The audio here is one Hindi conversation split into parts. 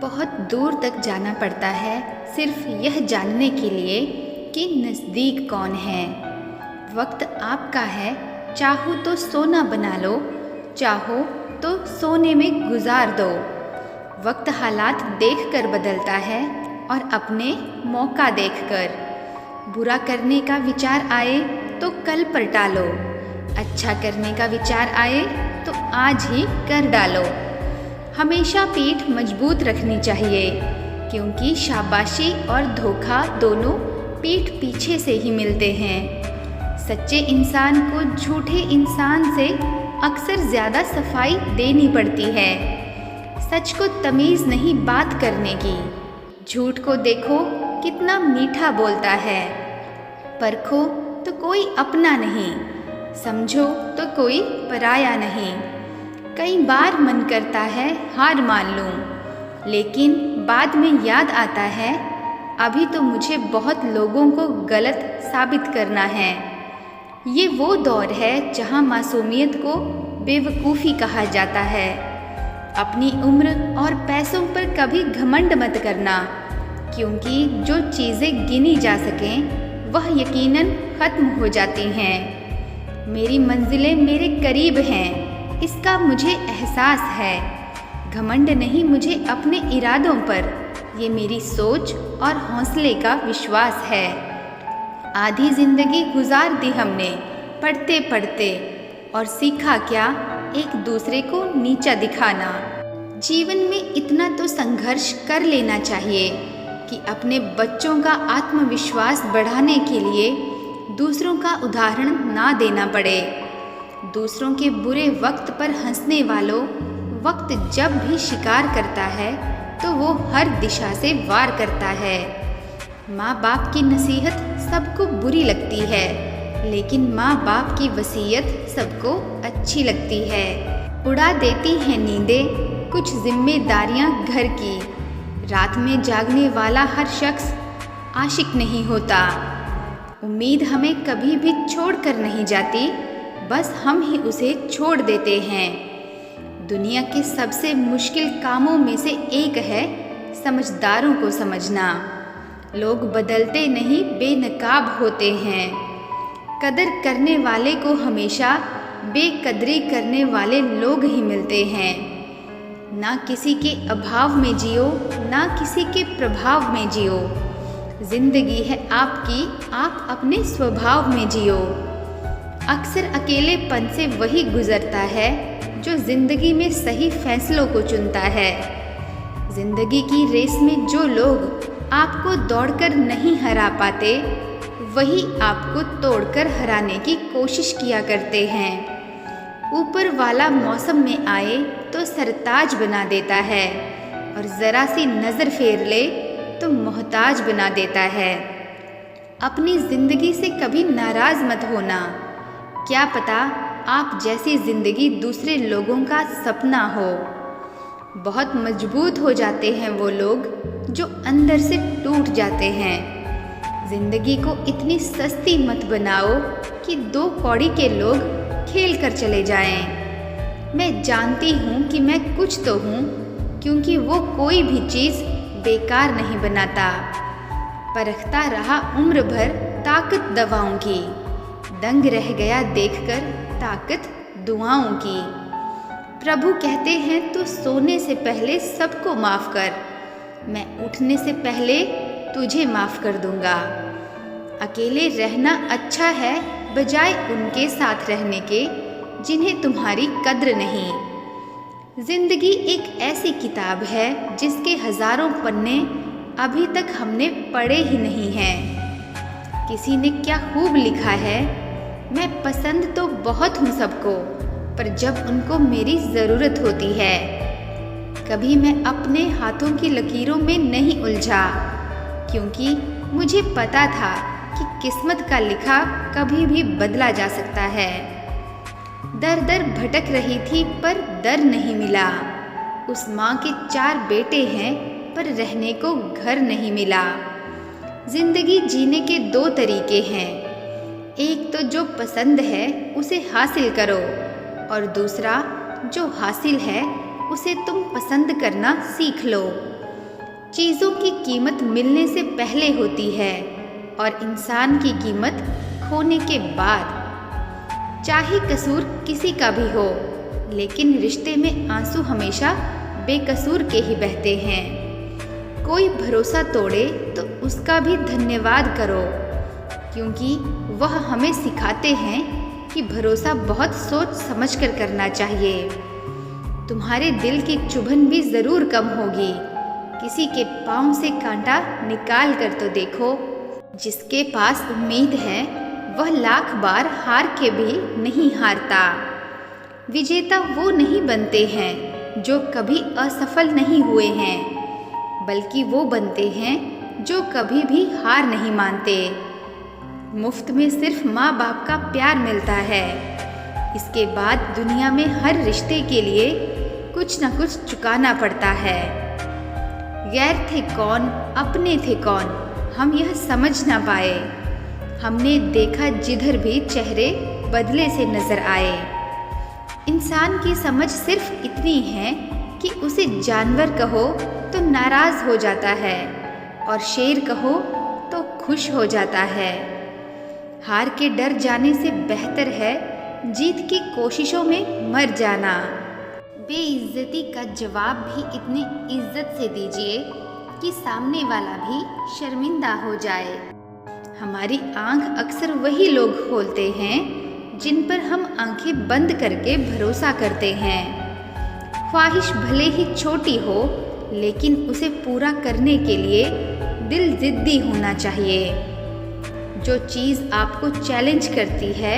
बहुत दूर तक जाना पड़ता है सिर्फ यह जानने के लिए कि नज़दीक कौन है। वक्त आपका है, चाहो तो सोना बना लो, चाहो तो सोने में गुजार दो। वक्त हालात देखकर बदलता है और अपने मौका देखकर। बुरा करने का विचार आए तो कल पर टालो, अच्छा करने का विचार आए तो आज ही कर डालो। हमेशा पीठ मजबूत रखनी चाहिए, क्योंकि शाबाशी और धोखा दोनों पीठ पीछे से ही मिलते हैं। सच्चे इंसान को झूठे इंसान से अक्सर ज़्यादा सफाई देनी पड़ती है। सच को तमीज़ नहीं बात करने की। झूठ को देखो कितना मीठा बोलता है। परखो तो कोई अपना नहीं, समझो तो कोई पराया नहीं। कई बार मन करता है हार मान लूं, लेकिन बाद में याद आता है अभी तो मुझे बहुत लोगों को गलत साबित करना है। ये वो दौर है जहां मासूमियत को बेवकूफ़ी कहा जाता है। अपनी उम्र और पैसों पर कभी घमंड मत करना, क्योंकि जो चीज़ें गिनी जा सकें वह यकीनन ख़त्म हो जाती हैं। मेरी मंजिलें मेरे करीब हैं, इसका मुझे एहसास है। घमंड नहीं मुझे अपने इरादों पर, ये मेरी सोच और हौसले का विश्वास है। आधी ज़िंदगी गुजार दी हमने पढ़ते पढ़ते, और सीखा क्या, एक दूसरे को नीचा दिखाना। जीवन में इतना तो संघर्ष कर लेना चाहिए कि अपने बच्चों का आत्मविश्वास बढ़ाने के लिए दूसरों का उदाहरण ना देना पड़े। दूसरों के बुरे वक्त पर हंसने वालों, वक्त जब भी शिकार करता है तो वो हर दिशा से वार करता है। माँ बाप की नसीहत सबको बुरी लगती है, लेकिन माँ बाप की वसीयत सबको अच्छी लगती है। उड़ा देती हैं नींदें कुछ जिम्मेदारियाँ घर की। रात में जागने वाला हर शख्स आशिक नहीं होता। उम्मीद हमें कभी भी छोड़ कर नहीं जाती, बस हम ही उसे छोड़ देते हैं। दुनिया के सबसे मुश्किल कामों में से एक है समझदारों को समझना। लोग बदलते नहीं, बेनकाब होते हैं। कदर करने वाले को हमेशा बेकदरी करने वाले लोग ही मिलते हैं। ना किसी के अभाव में जियो, ना किसी के प्रभाव में जियो। जिंदगी है आपकी, आप अपने स्वभाव में जियो। अक्सर अकेलेपन से वही गुजरता है जो जिंदगी में सही फैसलों को चुनता है। जिंदगी की रेस में जो लोग आपको दौड़कर नहीं हरा पाते, वही आपको तोड़कर हराने की कोशिश किया करते हैं। ऊपर वाला मौसम में आए तो सरताज बना देता है, और ज़रा सी नज़र फेर ले तो मोहताज बना देता है। अपनी ज़िंदगी से कभी नाराज़ मत होना। क्या पता आप जैसी ज़िंदगी दूसरे लोगों का सपना हो। बहुत मजबूत हो जाते हैं वो लोग जो अंदर से टूट जाते हैं। ज़िंदगी को इतनी सस्ती मत बनाओ कि दो कौड़ी के लोग खेल कर चले जाएं। मैं जानती हूँ कि मैं कुछ तो हूँ, क्योंकि वो कोई भी चीज़ बेकार नहीं बनाता। परखता रहा उम्र भर ताकत दवाओं की, दंग रह गया देखकर ताकत दुआओं की। प्रभु कहते हैं तू सोने से पहले सबको माफ़ कर, मैं उठने से पहले तुझे माफ़ कर दूंगा। अकेले रहना अच्छा है बजाय उनके साथ रहने के जिन्हें तुम्हारी कद्र नहीं। जिंदगी एक ऐसी किताब है जिसके हज़ारों पन्ने अभी तक हमने पढ़े ही नहीं हैं। किसी ने क्या खूब लिखा है, मैं पसंद तो बहुत हूँ सबको, पर जब उनको मेरी ज़रूरत होती है। कभी मैं अपने हाथों की लकीरों में नहीं उलझा, क्योंकि मुझे पता था कि किस्मत का लिखा कभी भी बदला जा सकता है। दर दर भटक रही थी पर दर नहीं मिला। उस माँ के 4 बेटे हैं पर रहने को घर नहीं मिला। जिंदगी जीने के 2 तरीके हैं, एक तो जो पसंद है उसे हासिल करो, और दूसरा जो हासिल है उसे तुम पसंद करना सीख लो। चीज़ों की कीमत मिलने से पहले होती है और इंसान की कीमत खोने के बाद। चाहे कसूर किसी का भी हो, लेकिन रिश्ते में आंसू हमेशा बेकसूर के ही बहते हैं। कोई भरोसा तोड़े तो उसका भी धन्यवाद करो, क्योंकि वह हमें सिखाते हैं कि भरोसा बहुत सोच समझकर करना चाहिए। तुम्हारे दिल की चुभन भी ज़रूर कम होगी। किसी के पाँव से कांटा निकाल कर तो देखो। जिसके पास उम्मीद है वह लाख बार हार के भी नहीं हारता। विजेता वो नहीं बनते हैं जो कभी असफल नहीं हुए हैं, बल्कि वो बनते हैं जो कभी भी हार नहीं मानते। मुफ्त में सिर्फ माँ बाप का प्यार मिलता है। इसके बाद दुनिया में हर रिश्ते के लिए कुछ न कुछ चुकाना पड़ता है। गैर थे कौन, अपने थे कौन, हम यह समझ ना पाए। हमने देखा जिधर भी चेहरे बदले से नजर आए। इंसान की समझ सिर्फ इतनी है कि उसे जानवर कहो तो नाराज हो जाता है और शेर कहो तो खुश हो जाता है। हार के डर जाने से बेहतर है जीत की कोशिशों में मर जाना। बेइज्जती का जवाब भी इतनी इज्जत से दीजिए कि सामने वाला भी शर्मिंदा हो जाए। हमारी आंख अक्सर वही लोग खोलते हैं जिन पर हम आंखें बंद करके भरोसा करते हैं। ख्वाहिश भले ही छोटी हो, लेकिन उसे पूरा करने के लिए दिल जिद्दी होना चाहिए। जो चीज़ आपको चैलेंज करती है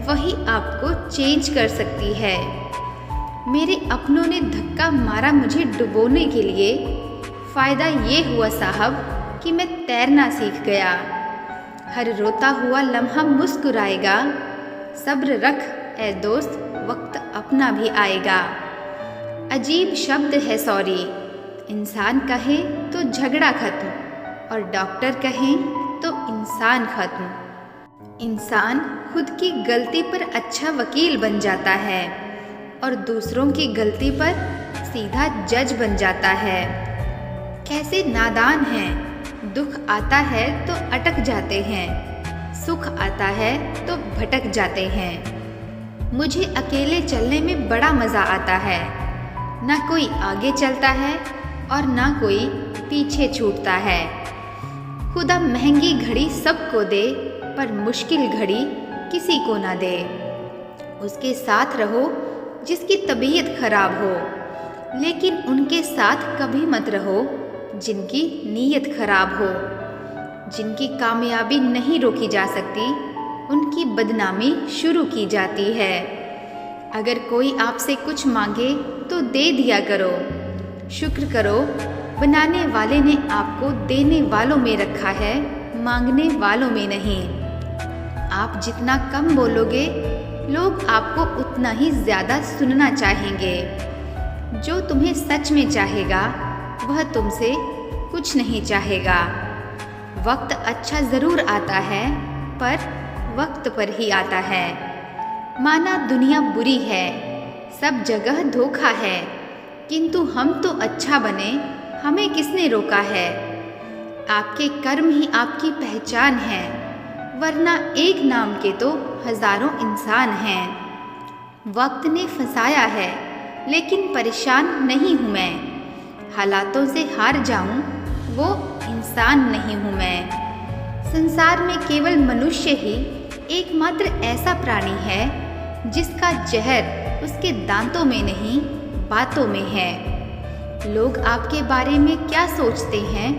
वही आपको चेंज कर सकती है। मेरे अपनों ने धक्का मारा मुझे डुबोने के लिए। फ़ायदा ये हुआ साहब कि मैं तैरना सीख गया। हर रोता हुआ लम्हा मुस्कुराएगा। सब्र रख ए दोस्त, वक्त अपना भी आएगा। अजीब शब्द है सॉरी। इंसान कहे तो झगड़ा खत्म और डॉक्टर कहें तो इंसान खत्म। इंसान खुद की गलती पर अच्छा वकील बन जाता है और दूसरों की गलती पर सीधा जज बन जाता है। कैसे नादान हैं, दुख आता है तो अटक जाते हैं, सुख आता है तो भटक जाते हैं। मुझे अकेले चलने में बड़ा मज़ा आता है। ना कोई आगे चलता है और ना कोई पीछे छूटता है। खुदा महंगी घड़ी सबको दे, पर मुश्किल घड़ी किसी को ना दे। उसके साथ रहो जिसकी तबीयत खराब हो, लेकिन उनके साथ कभी मत रहो जिनकी नीयत खराब हो। जिनकी कामयाबी नहीं रोकी जा सकती, उनकी बदनामी शुरू की जाती है। अगर कोई आपसे कुछ मांगे तो दे दिया करो। शुक्र करो, बनाने वाले ने आपको देने वालों में रखा है, मांगने वालों में नहीं। आप जितना कम बोलोगे, लोग आपको उतना ही ज़्यादा सुनना चाहेंगे। जो तुम्हें सच में चाहेगा, वह तुमसे कुछ नहीं चाहेगा। वक्त अच्छा ज़रूर आता है, पर वक्त पर ही आता है। माना दुनिया बुरी है, सब जगह धोखा है, किंतु हम तो अच्छा बने, हमें किसने रोका है। आपके कर्म ही आपकी पहचान है, वरना एक नाम के तो हजारों इंसान हैं। वक्त ने फंसाया है, लेकिन परेशान नहीं हूँ मैं। हालातों से हार जाऊँ, वो इंसान नहीं हूँ मैं। संसार में केवल मनुष्य ही एकमात्र ऐसा प्राणी है जिसका जहर उसके दांतों में नहीं, बातों में है। लोग आपके बारे में क्या सोचते हैं,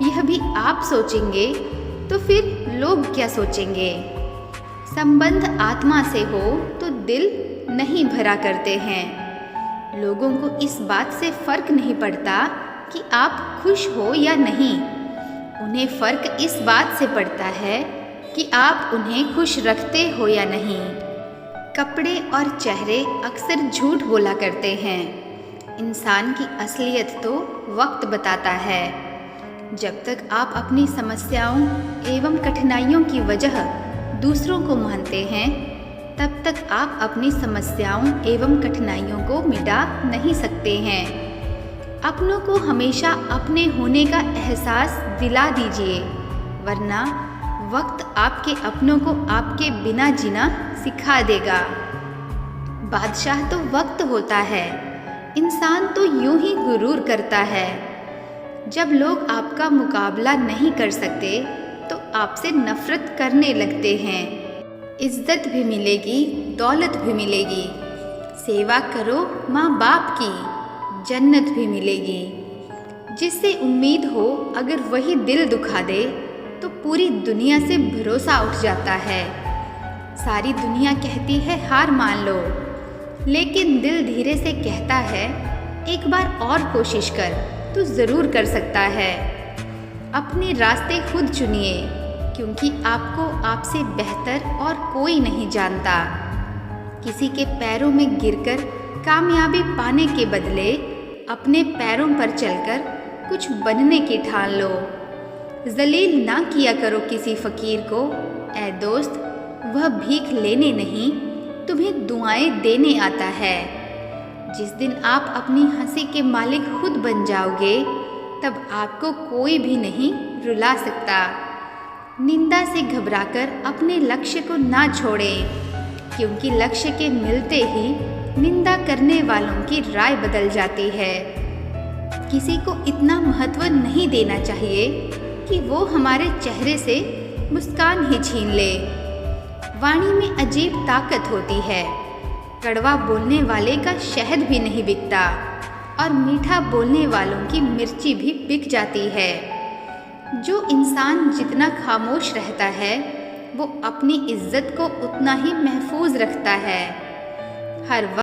यह भी आप सोचेंगे तो फिर लोग क्या सोचेंगे। संबंध आत्मा से हो तो दिल नहीं भरा करते हैं। लोगों को इस बात से फर्क नहीं पड़ता कि आप खुश हो या नहीं। उन्हें फर्क इस बात से पड़ता है कि आप उन्हें खुश रखते हो या नहीं। कपड़े और चेहरे अक्सर झूठ बोला करते हैं। इंसान की असलियत तो वक्त बताता है। जब तक आप अपनी समस्याओं एवं कठिनाइयों की वजह दूसरों को मानते हैं, तब तक आप अपनी समस्याओं एवं कठिनाइयों को मिटा नहीं सकते हैं। अपनों को हमेशा अपने होने का एहसास दिला दीजिए, वरना वक्त आपके अपनों को आपके बिना जीना सिखा देगा। बादशाह तो वक्त होता है, इंसान तो यूं ही गुरूर करता है। जब लोग आपका मुकाबला नहीं कर सकते तो आपसे नफरत करने लगते हैं। इज्जत भी मिलेगी, दौलत भी मिलेगी। सेवा करो माँ बाप की, जन्नत भी मिलेगी। जिससे उम्मीद हो अगर वही दिल दुखा दे तो पूरी दुनिया से भरोसा उठ जाता है। सारी दुनिया कहती है हार मान लो, लेकिन दिल धीरे से कहता है एक बार और कोशिश कर, तू ज़रूर कर सकता है। अपने रास्ते खुद चुनिए, क्योंकि आपको आपसे बेहतर और कोई नहीं जानता। किसी के पैरों में गिरकर कामयाबी पाने के बदले अपने पैरों पर चलकर कुछ बनने की ठान लो। जलील ना किया करो किसी फ़कीर को, ऐ दोस्त, वह भीख लेने नहीं तुम्हें दुआएं देने आता है। जिस दिन आप अपनी हंसी के मालिक खुद बन जाओगे, तब आपको कोई भी नहीं रुला सकता। निंदा से घबराकर अपने लक्ष्य को ना छोड़ें, क्योंकि लक्ष्य के मिलते ही निंदा करने वालों की राय बदल जाती है। किसी को इतना महत्व नहीं देना चाहिए कि वो हमारे चेहरे से मुस्कान ही छीन ले। वाणी में अजीब ताकत होती है। कड़वा बोलने वाले का शहद भी नहीं बिकता और मीठा बोलने वालों की मिर्ची भी बिक जाती है। जो इंसान जितना खामोश रहता है वो अपनी इज्जत को उतना ही महफूज रखता है। हर वक्त